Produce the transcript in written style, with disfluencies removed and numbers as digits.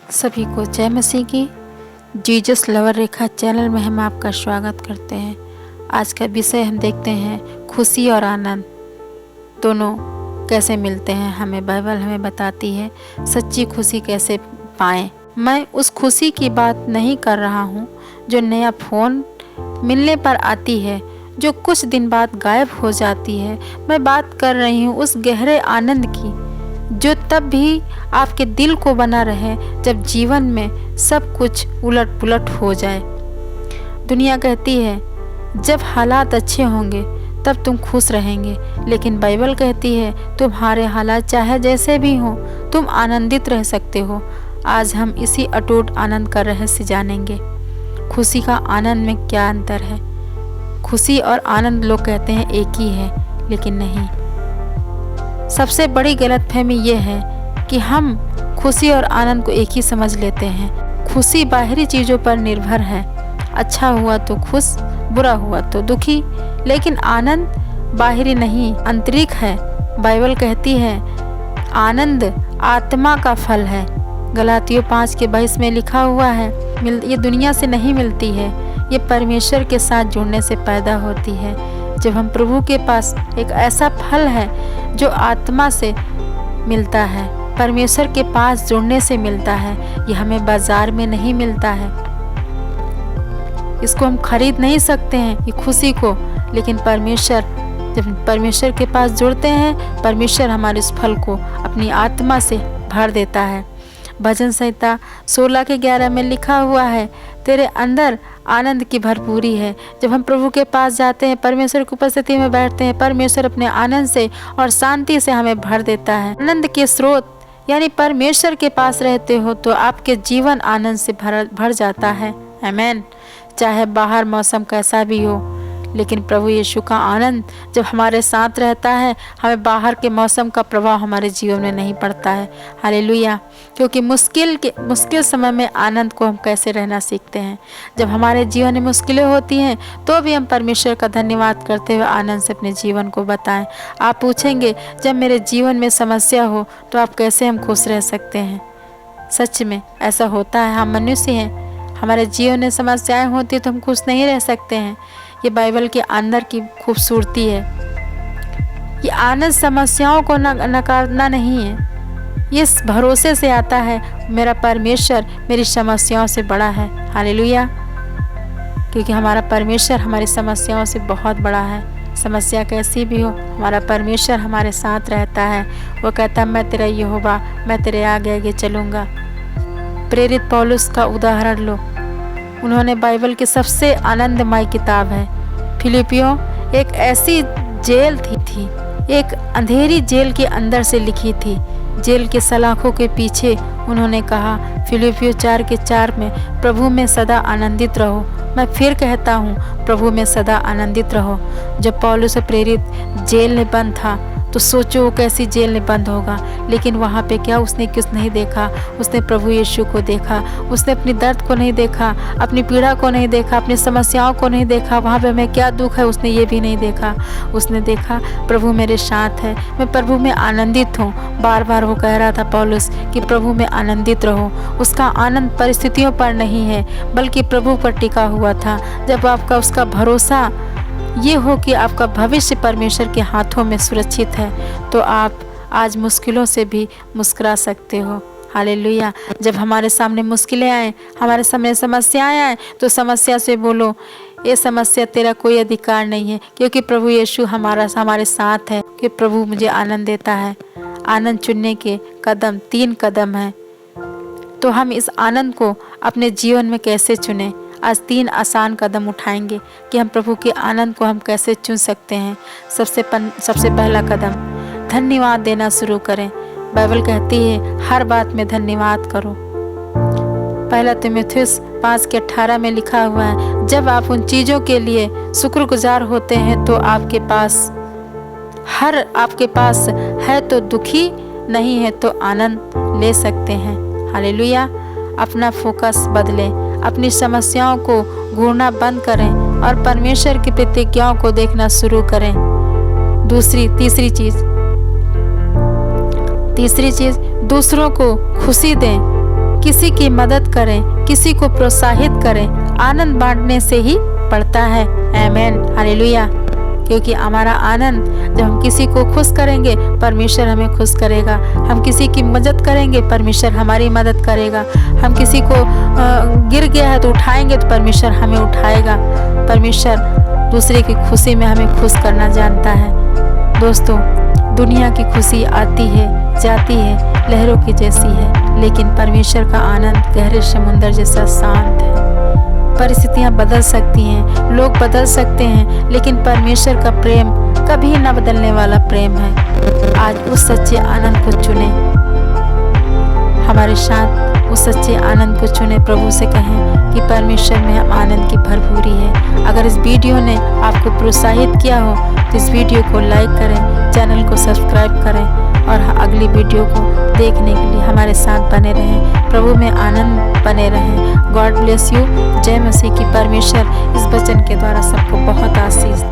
सभी को जय मसीह की। जीसस लवर रेखा चैनल में हम आपका स्वागत करते हैं। आज का विषय हम देखते हैं खुशी और आनंद दोनों कैसे मिलते हैं। हमें बाइबल हमें बताती है सच्ची खुशी कैसे पाएं। मैं उस खुशी की बात नहीं कर रहा हूँ जो नया फ़ोन मिलने पर आती है, जो कुछ दिन बाद गायब हो जाती है। मैं बात कर रही हूँ उस गहरे आनंद की जो तब भी आपके दिल को बना रहे जब जीवन में सब कुछ उलट पुलट हो जाए। दुनिया कहती है जब हालात अच्छे होंगे तब तुम खुश रहेंगे, लेकिन बाइबल कहती है तुम्हारे हालात चाहे जैसे भी हों तुम आनंदित रह सकते हो। आज हम इसी अटूट आनंद का रहस्य जानेंगे। खुशी का आनंद में क्या अंतर है? खुशी और आनंद लोग कहते हैं एक ही है, लेकिन नहीं। सबसे बड़ी गलतफहमी ये है कि हम खुशी और आनंद को एक ही समझ लेते हैं। खुशी बाहरी चीज़ों पर निर्भर है, अच्छा हुआ तो खुश, बुरा हुआ तो दुखी। लेकिन आनंद बाहरी नहीं, आंतरिक है। बाइबल कहती है आनंद आत्मा का फल है। गलातियों 5:22 में लिखा हुआ है ये दुनिया से नहीं मिलती है, ये परमेश्वर के साथ जुड़ने से पैदा होती है। जब हम प्रभु के पास एक ऐसा फल है जो आत्मा से मिलता है, परमेश्वर के पास जुड़ने से मिलता है। यह हमें बाजार में नहीं मिलता है, इसको हम खरीद नहीं सकते हैं ये खुशी को। लेकिन जब परमेश्वर के पास जुड़ते हैं, परमेश्वर हमारे इस फल को अपनी आत्मा से भर देता है। भजन संहिता 16:11 में लिखा हुआ है तेरे अंदर आनंद की भरपूरी है। जब हम प्रभु के पास जाते हैं, परमेश्वर की उपस्थिति में बैठते हैं, परमेश्वर अपने आनंद से और शांति से हमें भर देता है। आनंद के स्रोत यानी परमेश्वर के पास रहते हो तो आपके जीवन आनंद से भर जाता है। आमीन। चाहे बाहर मौसम कैसा भी हो, लेकिन प्रभु यीशु का आनंद जब हमारे साथ रहता है, हमें बाहर के मौसम का प्रभाव हमारे जीवन में नहीं पड़ता है। हालेलुया। क्योंकि मुश्किल समय में आनंद को हम कैसे रहना सीखते हैं। जब हमारे जीवन में मुश्किलें होती हैं तो भी हम परमेश्वर का धन्यवाद करते हुए आनंद से अपने जीवन को बताएं। आप पूछेंगे जब मेरे जीवन में समस्या हो तो आप कैसे हम खुश रह सकते हैं? सच में ऐसा होता है, हम मनुष्य हैं, हमारे जीवन में समस्याएं होती तो हम खुश नहीं रह सकते हैं। ये बाइबल के अंदर की खूबसूरती है। ये आनंद समस्याओं को नकारना नहीं है, ये इस भरोसे से आता है मेरा परमेश्वर मेरी समस्याओं से बड़ा है। हालेलुया। क्योंकि हमारा परमेश्वर हमारी समस्याओं से बहुत बड़ा है। समस्या कैसी भी हो, हमारा परमेश्वर हमारे साथ रहता है। वो कहता है मैं तेरा यहोवा, मैं तेरे आगे आगे चलूँगा। प्रेरित पौलुस का उदाहरण लो, उन्होंने बाइबल की सबसे आनंदमय किताब है फिलिपियों, एक ऐसी जेल थी, एक अंधेरी जेल के अंदर से लिखी थी। जेल के सलाखों के पीछे उन्होंने कहा फिलिपियों 4:4 में प्रभु में सदा आनंदित रहो। मैं फिर कहता हूँ प्रभु में सदा आनंदित रहो। जब पौलुस प्रेरित जेल में बंद था तो सोचो वो कैसी जेल में बंद होगा। लेकिन वहाँ पे क्या उसने कुछ नहीं देखा? उसने प्रभु यीशु को देखा। उसने अपनी दर्द को नहीं देखा, अपनी पीड़ा को नहीं देखा, अपनी समस्याओं को नहीं देखा। वहाँ पे हमें क्या दुख है उसने ये भी नहीं देखा। उसने देखा प्रभु मेरे साथ है, मैं प्रभु में आनंदित हूँ। बार बार वो कह रहा था पौलुस कि प्रभु में आनंदित रहो। उसका आनंद परिस्थितियों पर नहीं है बल्कि प्रभु पर टिका हुआ था। जब आपका उसका भरोसा ये हो कि आपका भविष्य परमेश्वर के हाथों में सुरक्षित है तो आप आज मुश्किलों से भी मुस्कुरा सकते हो। हालेलुया। जब हमारे सामने मुश्किलें आए, हमारे सामने समस्याएं आए तो समस्या से बोलो ये समस्या तेरा कोई अधिकार नहीं है, क्योंकि प्रभु यीशु हमारे साथ है। कि प्रभु मुझे आनंद देता है। आनंद चुनने के 3 कदम हैं। तो हम इस आनंद को अपने जीवन में कैसे चुनें? आज 3 आसान कदम उठाएंगे कि हम प्रभु के आनंद को हम कैसे चुन सकते हैं। सबसे पहला कदम, धन्यवाद देना शुरू करें। बाइबल कहती है हर बात में धन्यवाद करो। पहला तीमुथियुस 5:18 में लिखा हुआ है जब आप उन चीज़ों के लिए शुक्रगुजार होते हैं तो आपके पास है तो दुखी, नहीं है तो आनंद ले सकते हैं। हालेलुया। अपना फोकस बदलें, अपनी समस्याओं को घूरना बंद करें और परमेश्वर की प्रतिज्ञाओं को देखना शुरू करें। तीसरी चीज़ दूसरों को खुशी दें किसी की मदद करें, किसी को प्रोत्साहित करें, आनंद बांटने से ही बढ़ता है। आमीन, हालेलुया। क्योंकि हमारा आनंद, जब हम किसी को खुश करेंगे, परमेश्वर हमें खुश करेगा। हम किसी की मदद करेंगे, परमेश्वर हमारी मदद करेगा। हम किसी को गिर गया है तो उठाएंगे तो परमेश्वर हमें उठाएगा। परमेश्वर दूसरे की खुशी में हमें खुश करना जानता है। दोस्तों, दुनिया की खुशी आती है, जाती है, लहरों की जैसी है, लेकिन परमेश्वर का आनंद गहरे समुद्र जैसा शांत है। परिस्थितियां बदल सकती हैं, लोग बदल सकते हैं, लेकिन परमेश्वर का प्रेम कभी न बदलने वाला प्रेम है। आज उस सच्चे आनंद को चुने, हमारे साथ उस सच्चे आनंद को चुने। प्रभु से कहें कि परमेश्वर में हम आनंद की भरपूरी है। अगर इस वीडियो ने आपको प्रोत्साहित किया हो तो इस वीडियो को लाइक करें, चैनल को सब्सक्राइब करें और अगली वीडियो को देखने के लिए हमारे साथ बने रहें। प्रभु में आनंद बने रहें। God bless you. जय मसीह की। परमेश्वर इस वचन के द्वारा सबको बहुत आशीष